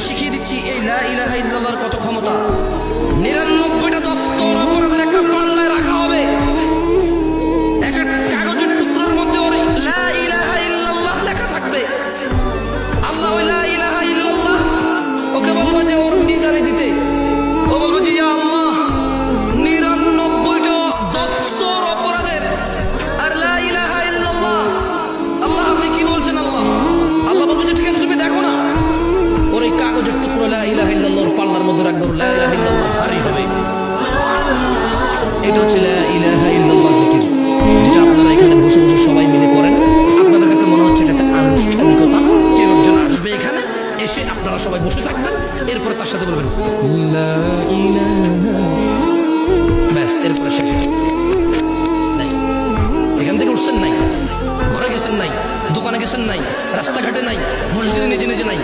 শিখিয়ে দিচ্ছি এই লা ইলাহা ইল্লাল্লাহর কত ক্ষমতা। 99টা দফতর অপরাধের একটা পাল্লায় রাখা হবে, একটা কাগজের টুকরোর মধ্যে ওর লা ইলাহা ইল্লাল্লাহ লেখা থাকবে। আল্লাহ ওই লা ইলাহা ইল্লাল্লাহ ওকে বলবো যে ওর মিজানে দিতে, ও বলবো যে ইয়া আল্লাহ 99টা দফতর অপরাধের আর লা ইলাহা ইল্লাল্লাহ। আল্লাহ আপনি কি বলছেন? আল্লাহ আল্লাহ বলবো যে ঠিক আছে তুমি দেখো না, ওর এই কাগজের টুকরো লা ইলাহা ইল্লাল্লাহর পাল্লার মধ্যে রাখবো, লা ইলাহা ইল্লাল্লাহ ভারী হবে। এটা হচ্ছে লা ইলাহা ইল্লাল্লাহ জিকির, যেটা আপনারা এখানে বসে বসে সবাই মিলে করেন। আপনাদের কাছে মনে হচ্ছে এটা একটা আনুষ্ঠানিকতা, কেউ একজন আসবে এখানে, এসে আপনারা সবাই বসে থাকবেন, এরপরে তার সাথে বলবেন লা ইলাহা, ব্যাস এরপরে শেষ। নাই এখান থেকে উঠছেন নাই, ঘরে গেছেন নাই, দোকানে গেছেন নাই, রাস্তাঘাটে নাই, মসজিদে নিজে নিজে নাই,